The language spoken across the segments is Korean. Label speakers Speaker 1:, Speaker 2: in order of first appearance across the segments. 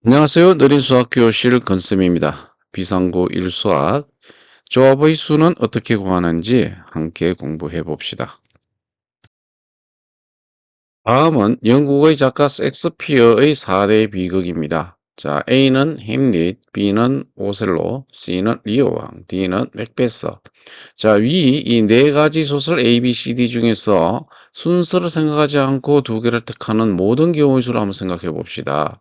Speaker 1: 안녕하세요. 느린 수학 교실 건쌤입니다. 비상구 1수학 조합의 수는 어떻게 구하는지 함께 공부해 봅시다. 다음은 영국의 작가 섹스피어의 4대 비극입니다. 자, A는 햄릿, B는 오셀로, C는 리오왕, D는 맥베서. 자, 위 이 네 가지 소설 A, B, C, D 중에서 순서를 생각하지 않고 두 개를 택하는 모든 경우의 수를 한번 생각해 봅시다.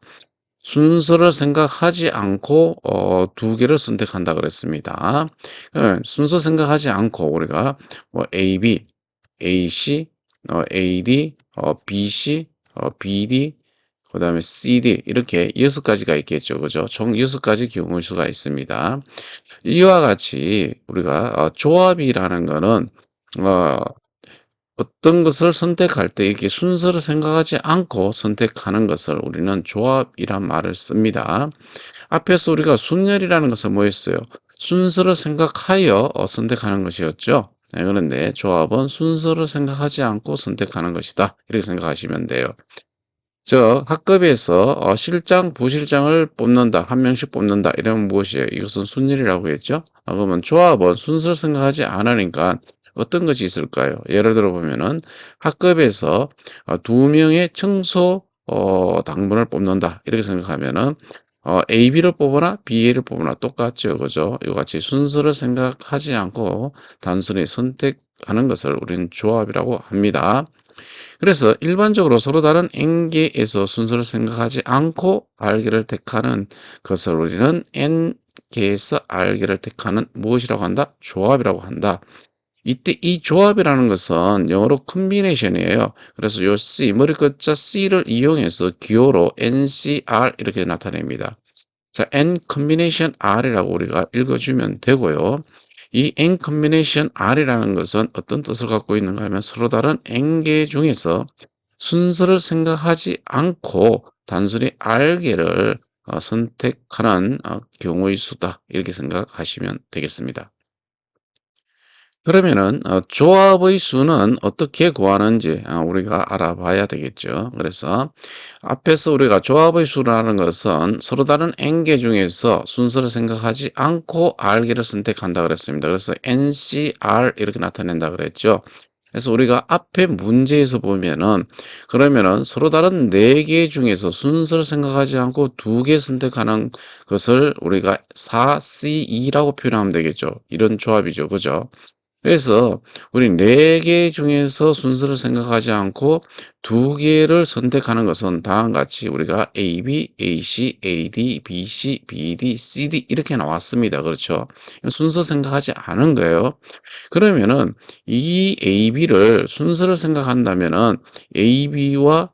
Speaker 1: 순서를 생각하지 않고 두 개를 선택한다 그랬습니다. 순서 생각하지 않고 우리가 뭐 AB, AC, AD, BC, BD, 그다음에 CD 이렇게 6가지가 있겠죠. 그죠? 총 6가지 경우의 수가 있습니다. 이와 같이 우리가 조합이라는 거는 어 어떤 것을 선택할 때 이렇게 순서를 생각하지 않고 선택하는 것을 우리는 조합이란 말을 씁니다. 앞에서 우리가 순열이라는 것은 뭐였어요? 순서를 생각하여 선택하는 것이었죠. 네, 그런데 조합은 순서를 생각하지 않고 선택하는 것이다. 이렇게 생각하시면 돼요. 저 학급에서 실장, 부실장을 뽑는다. 한 명씩 뽑는다. 이러면 무엇이에요? 이것은 순열이라고 했죠. 그러면 조합은 순서를 생각하지 않으니까 어떤 것이 있을까요? 예를 들어 보면은 학급에서 두 명의 청소 당번을 뽑는다. 이렇게 생각하면은 A, B를 뽑거나 B, A를 뽑거나 똑같죠. 그죠? 이와 같이 순서를 생각하지 않고 단순히 선택하는 것을 우리는 조합이라고 합니다. 그래서 일반적으로 서로 다른 n개에서 순서를 생각하지 않고 R개를 택하는 것을 우리는 n개에서 R개를 택하는 무엇이라고 한다? 조합이라고 한다. 이때 이 조합이라는 것은 영어로 컨비네이션이에요. 그래서 요 C, 머리 끝자 C를 이용해서 기호로 NCR 이렇게 나타냅니다. 자, N combination R이라고 우리가 읽어주면 되고요. 이 N combination R이라는 것은 어떤 뜻을 갖고 있는가 하면 서로 다른 N개 중에서 순서를 생각하지 않고 단순히 R개를 선택하는 경우의 수다. 이렇게 생각하시면 되겠습니다. 그러면은 조합의 수는 어떻게 구하는지 우리가 알아봐야 되겠죠. 그래서 앞에서 우리가 조합의 수라는 것은 서로 다른 n개 중에서 순서를 생각하지 않고 r개를 선택한다 그랬습니다. 그래서 NCR 이렇게 나타낸다 그랬죠. 그래서 우리가 앞에 문제에서 보면은 그러면은 서로 다른 네 개 중에서 순서를 생각하지 않고 두 개 선택하는 것을 우리가 4C2라고 표현하면 되겠죠. 이런 조합이죠. 그죠? 그래서 우리 네 개 중에서 순서를 생각하지 않고 두 개를 선택하는 것은 다음과 같이 우리가 AB, AC, AD, BC, BD, CD 이렇게 나왔습니다. 그렇죠? 순서 생각하지 않은 거예요. 그러면은 이 AB를 순서를 생각한다면은 AB와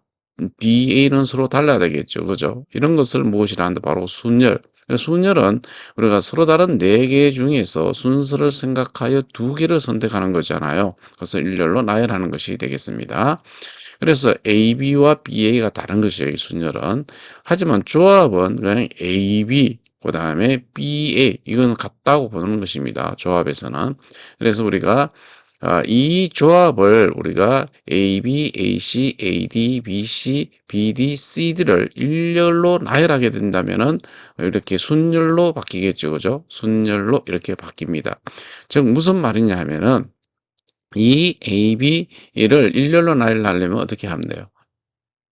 Speaker 1: BA는 서로 달라야 되겠죠. 그죠? 이런 것을 무엇이라 한다? 바로 순열. 순열은 우리가 서로 다른 네 개 중에서 순서를 생각하여 두 개를 선택하는 거잖아요. 그래서 일렬로 나열하는 것이 되겠습니다. 그래서 AB와 BA가 다른 것이에요. 이 순열은. 하지만 조합은 그냥 AB, 그 다음에 BA, 이건 같다고 보는 것입니다. 조합에서는. 그래서 우리가 이 조합을 우리가 AB, AC, AD, BC, BD, CD를 일렬로 나열하게 된다면은 이렇게 순열로 바뀌겠죠. 그죠? 순열로 이렇게 바뀝니다. 즉, 무슨 말이냐 하면은 이 AB를 일렬로 나열하려면 어떻게 하면 돼요?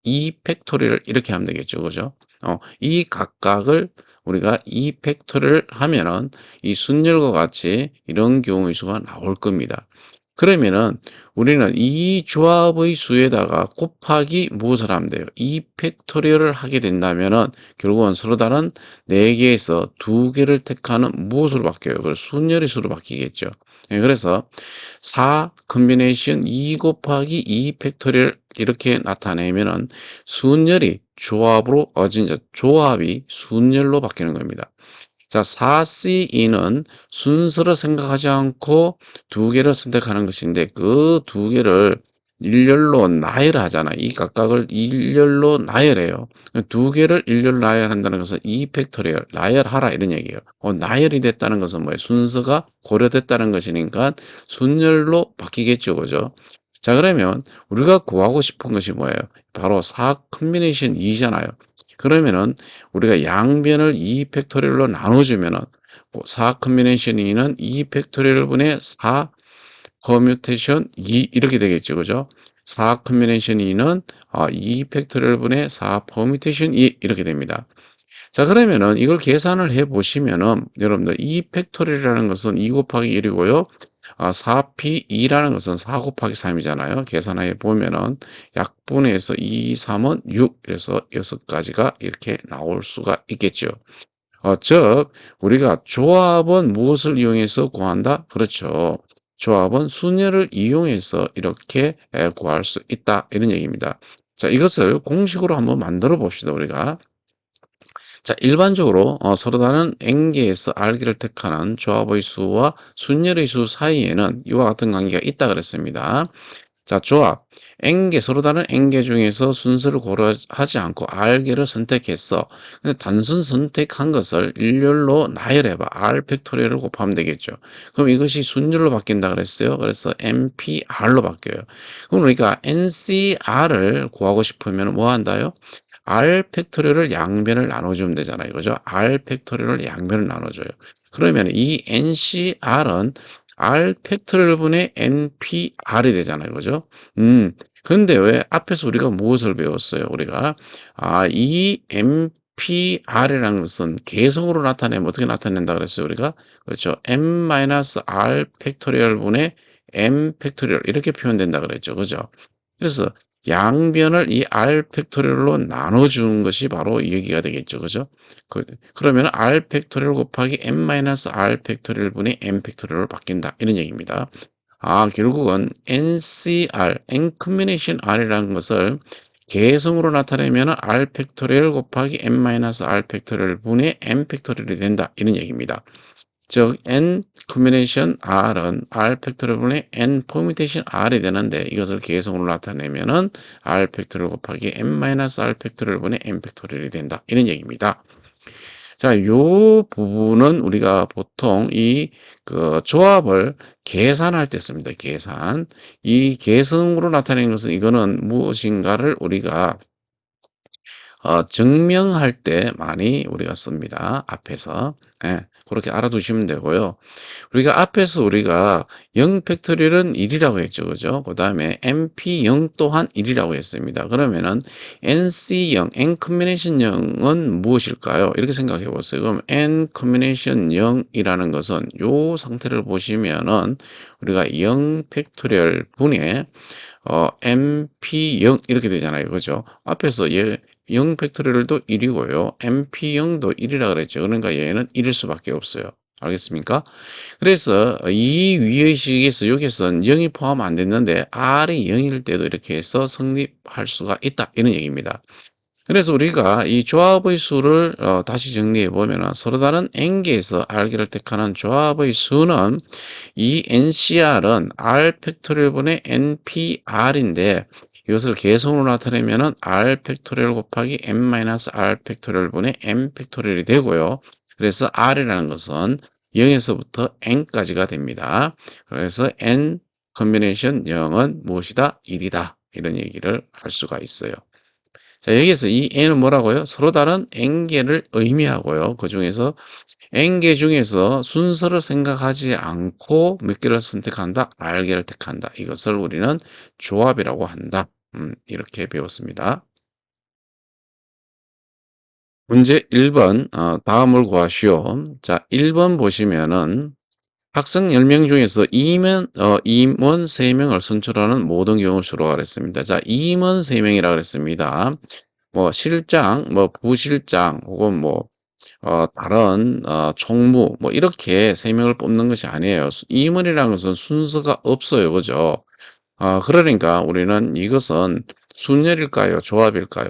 Speaker 1: 이 팩토리를 이렇게 하면 되겠죠. 그죠? 이 각각을 우리가 이 팩토리를 하면은 이 순열과 같이 이런 경우의 수가 나올 겁니다. 그러면은 우리는 이 조합의 수에다가 곱하기 무엇을 하면 돼요? 이 팩토리얼을 하게 된다면은 결국은 서로 다른 4개에서 2개를 택하는 무엇으로 바뀌어요? 그 순열의 수로 바뀌겠죠. 예, 그래서 4 컨비네이션 2 곱하기 2 팩토리얼 이렇게 나타내면은 순열이 조합으로 진짜 조합이 순열로 바뀌는 겁니다. 자, 4C2는 순서를 생각하지 않고 두 개를 선택하는 것인데 그 두 개를 일렬로 나열하잖아. 이 각각을 일렬로 나열해요. 두 개를 일렬로 나열한다는 것은 이 팩토리얼 나열하라 이런 얘기예요. 나열이 됐다는 것은 뭐예요? 순서가 고려됐다는 것이니까 순열로 바뀌겠죠. 그죠? 자, 그러면 우리가 구하고 싶은 것이 뭐예요? 바로 4 컨비네이션 2잖아요. 그러면은 우리가 양변을 2 팩토리얼로 나눠주면은 4 컨비네이션 2는 2 팩토리얼 분의 4 퍼뮤테이션 2 이렇게 되겠죠. 그죠? 4 컨비네이션 2는 2 팩토리얼 분의 4 퍼뮤테이션 2 이렇게 됩니다. 자, 그러면은 이걸 계산을 해 보시면은 여러분들 2 팩토리얼이라는 것은 2 곱하기 1이고요. 4p2라는 것은 4 곱하기 3이잖아요. 계산해 보면은 약분해서 2, 3은 6, 그래서 6가지가 이렇게 나올 수가 있겠죠. 즉 우리가 조합은 무엇을 이용해서 구한다? 그렇죠. 조합은 순열을 이용해서 이렇게 구할 수 있다. 이런 얘기입니다. 자, 이것을 공식으로 한번 만들어 봅시다, 우리가. 자, 일반적으로 서로 다른 n개에서 r개를 택하는 조합의 수와 순열의 수 사이에는 이와 같은 관계가 있다 그랬습니다. 자, 조합. n개, 서로 다른 n개 중에서 순서를 고려하지 않고 r개를 선택했어. 근데 단순 선택한 것을 일렬로 나열해봐. r 팩토리얼을 곱하면 되겠죠. 그럼 이것이 순열로 바뀐다 그랬어요. 그래서 npr로 바뀌어요. 그럼 우리가 ncr을 구하고 싶으면 뭐 한다요? r 팩토리얼을 양변을 나눠주면 되잖아요. 그죠? r 팩토리얼을 양변을 나눠줘요. 그러면 이 ncr은 r 팩토리얼 분의 npr이 되잖아요. 그죠? 근데 왜 앞에서 우리가 무엇을 배웠어요? 우리가 이 npr이라는 것은 개성으로 나타내면 어떻게 나타낸다 그랬어요? 우리가 그렇죠? n-r 팩토리얼 분의 n 팩토리얼 이렇게 표현된다 그랬죠. 그죠? 그래서 양변을 이 r 팩토리얼로 나눠주는 것이 바로 이 얘기가 되겠죠. 그죠? 그러면 r 팩토리얼 곱하기 n-r 팩토리얼 분의 n 팩토리얼로 바뀐다. 이런 얘기입니다. 결국은 ncr, n combination r이라는 것을 개성으로 나타내면 r 팩토리얼 곱하기 n-r 팩토리얼 분의 n 팩토리얼이 된다. 이런 얘기입니다. 즉 n combination r은 r 팩토리얼분의 n permutation r이 되는데 이것을 계성으로 나타내면은 r 팩토리얼 곱하기 n-r 팩토리얼분의 n 팩토리얼이 된다. 이런 얘기입니다. 자, 요 부분은 우리가 보통 이 조합을 계산할 때 씁니다. 계산. 이 계성으로 나타낸 것은 이거는 무엇인가를 우리가 증명할 때 많이 우리가 씁니다. 앞에서. 예, 그렇게 알아두시면 되고요. 우리가 앞에서 우리가 0 팩토리얼은 1이라고 했죠. 그죠? 그 다음에 np0 또한 1이라고 했습니다. 그러면은 nc0, n combination 0은 무엇일까요? 이렇게 생각해 보세요. 그럼 n combination 0이라는 것은 요 상태를 보시면은 우리가 0 팩토리얼 분의 np0 이렇게 되잖아요. 그죠? 앞에서 0 팩토리얼도 1이고요. np0도 1이라 그랬죠. 그러니까 얘는 1일 수밖에 없어요. 알겠습니까? 그래서 이 위의식에서 여기서는 0이 포함 안 됐는데 R이 0일 때도 이렇게 해서 성립할 수가 있다. 이런 얘기입니다. 그래서 우리가 이 조합의 수를 다시 정리해 보면 서로 다른 n개에서 R개를 택하는 조합의 수는 이 NCR은 R 팩토리얼분의 NPR인데 이것을 계속으로 나타내면은 R 팩토리얼 곱하기 n-r 팩토리얼분의 n 팩토리얼이 되고요. 그래서 R이라는 것은 0에서부터 n까지가 됩니다. 그래서 n 컨비네이션 0은 무엇이다? 1이다. 이런 얘기를 할 수가 있어요. 자, 여기에서 이 n은 뭐라고요? 서로 다른 n개를 의미하고요. 그 중에서 n개 중에서 순서를 생각하지 않고 몇 개를 선택한다? R개를 택한다. 이것을 우리는 조합이라고 한다. 이렇게 배웠습니다. 문제 1번, 다음을 구하시오. 자, 1번 보시면은 학생 10명 중에서 임원 3명을 선출하는 모든 경우 수로가 그랬습니다. 자, 임원 3명이라 그랬습니다. 뭐 실장, 뭐 부실장, 혹은 뭐 다른 총무 뭐 이렇게 3명을 뽑는 것이 아니에요. 임원이라는 것은 순서가 없어요. 그죠? 그러니까 우리는 이것은 순열일까요? 조합일까요?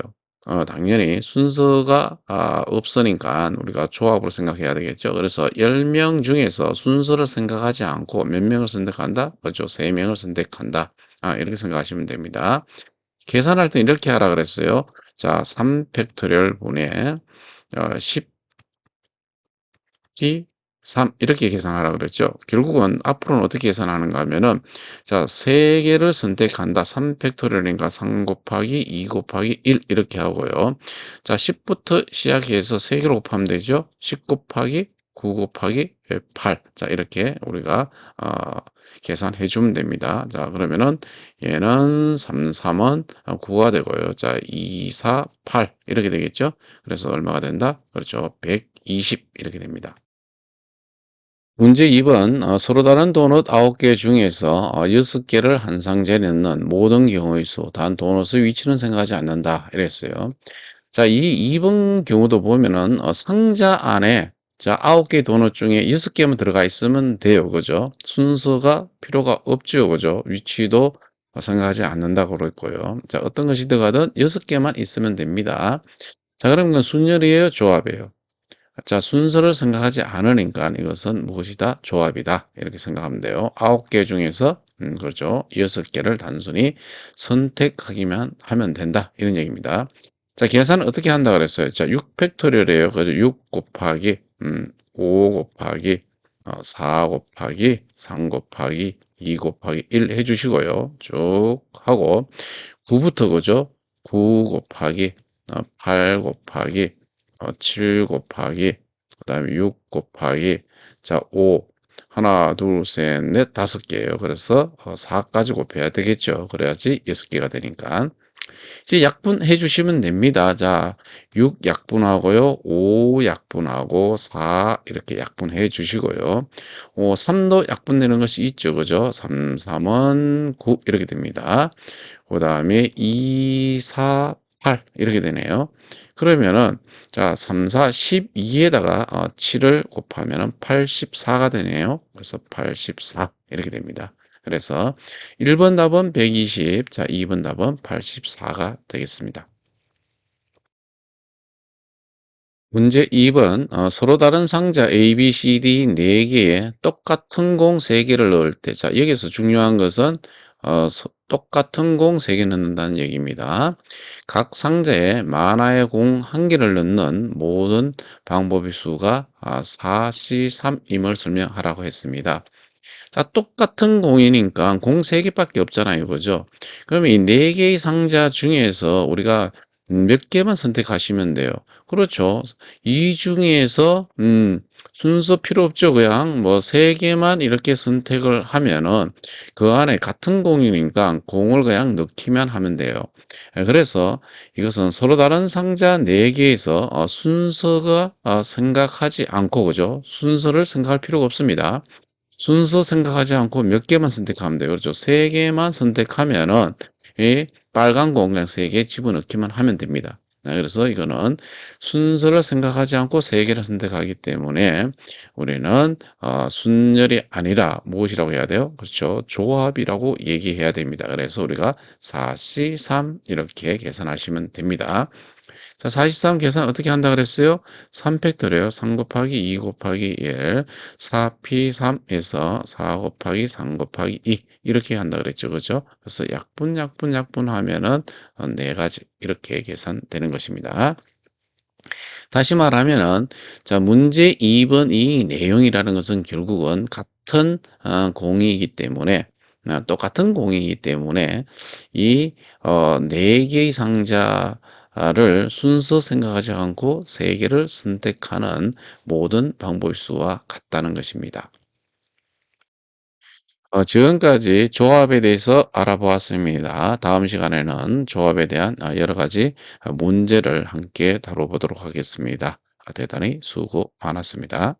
Speaker 1: 당연히 순서가 없으니까 우리가 조합으로 생각해야 되겠죠. 그래서 10명 중에서 순서를 생각하지 않고 몇 명을 선택한다? 그렇죠. 3명을 선택한다. 이렇게 생각하시면 됩니다. 계산할 때 이렇게 하라 그랬어요. 자, 3 팩토리얼 분의 10p 3 이렇게 계산하라 그랬죠. 결국은 앞으로는 어떻게 계산하는가 하면은 자 3 개를 선택한다. 3 팩토리얼인가 3 곱하기 2 곱하기 1 이렇게 하고요. 자 10 부터 시작해서 3 개로 곱하면 되죠. 10 곱하기 9 곱하기 8. 자 이렇게 우리가 계산해 주면 됩니다. 자 그러면은 얘는 3, 3은 9가 되고요. 자 2, 4, 8 이렇게 되겠죠. 그래서 얼마가 된다? 그렇죠. 120 이렇게 됩니다. 문제 2번 서로 다른 도넛 9개 중에서 6개를 한 상자에 넣는 모든 경우의 수, 단 도넛의 위치는 생각하지 않는다. 이랬어요. 자, 이 2번 경우도 보면은 상자 안에 자, 9개 도넛 중에 6개만 들어가 있으면 돼요. 그죠? 순서가 필요가 없죠. 그죠? 위치도 생각하지 않는다고 그랬고요. 자, 어떤 것이 들어가든 6개만 있으면 됩니다. 자, 그러면 순열이에요? 조합이에요? 자, 순서를 생각하지 않으니까 이것은 무엇이다? 조합이다. 이렇게 생각하면 돼요. 9개 중에서 그렇죠. 6개를 단순히 선택하기만 하면 된다. 이런 얘기입니다. 자, 계산은 어떻게 한다 그랬어요? 자, 6 팩토리얼이에요. 그래서 6 곱하기 5 곱하기 4 곱하기 3 곱하기 2 곱하기 1 해주시고요. 쭉 하고 9부터 그죠? 9 곱하기 8 곱하기 7 곱하기 그다음에 6 곱하기 자 5 하나 둘 셋 넷 다섯 개예요. 그래서 4까지 곱해야 되겠죠. 그래야지 6개가 되니까. 이제 약분해 주시면 됩니다. 자, 6 약분하고요. 5 약분하고 4 이렇게 약분해 주시고요. 3도 약분되는 것이 있죠. 그죠? 3, 3은 9 이렇게 됩니다. 그다음에 2, 4, 8 이렇게 되네요. 그러면은 자, 3, 4, 12에다가 7을 곱하면은 84가 되네요. 그래서 84 이렇게 됩니다. 그래서 1번 답은 120, 자, 2번 답은 84가 되겠습니다. 문제 2번 서로 다른 상자 A, B, C, D 4개에 똑같은 공 3개를 넣을 때 자, 여기서 중요한 것은 똑같은 공 3개 넣는다는 얘기입니다. 각 상자에 만화의 공 1개를 넣는 모든 방법의 수가 4C3임을 설명하라고 했습니다. 자, 똑같은 공이니까 공 3개밖에 없잖아요. 그죠? 그러면 이 4개의 상자 중에서 우리가 몇 개만 선택하시면 돼요. 그렇죠. 이 중에서 순서 필요 없죠. 그냥 뭐 3개만 이렇게 선택을 하면은 그 안에 같은 공이니까 공을 그냥 넣기만 하면 돼요. 그래서 이것은 서로 다른 상자 4개에서 순서가 생각하지 않고 그죠? 순서를 생각할 필요가 없습니다. 순서 생각하지 않고 몇 개만 선택하면 돼요. 그렇죠? 3 개만 선택하면은 이 빨간 공장 3개 집어넣기만 하면 됩니다. 그래서 이거는 순서를 생각하지 않고 3 개를 선택하기 때문에 우리는 순열이 아니라 무엇이라고 해야 돼요? 그렇죠? 조합이라고 얘기해야 됩니다. 그래서 우리가 4C3 이렇게 계산하시면 됩니다. 자, 43 계산 어떻게 한다 그랬어요? 3 팩토리요. 3 곱하기 2 곱하기 1, 4P3에서 4 곱하기 3 곱하기 2 이렇게 한다 그랬죠. 그죠? 그래서 약분 하면은 네 가지 이렇게 계산되는 것입니다. 다시 말하면은 자, 문제 2번 이 내용이라는 것은 결국은 같은 공이기 때문에 똑같은 공이기 때문에 이 네 개의 상자를 순서 생각하지 않고 세 개를 선택하는 모든 방법의 수와 같다는 것입니다. 지금까지 조합에 대해서 알아보았습니다. 다음 시간에는 조합에 대한 여러 가지 문제를 함께 다뤄보도록 하겠습니다. 대단히 수고 많았습니다.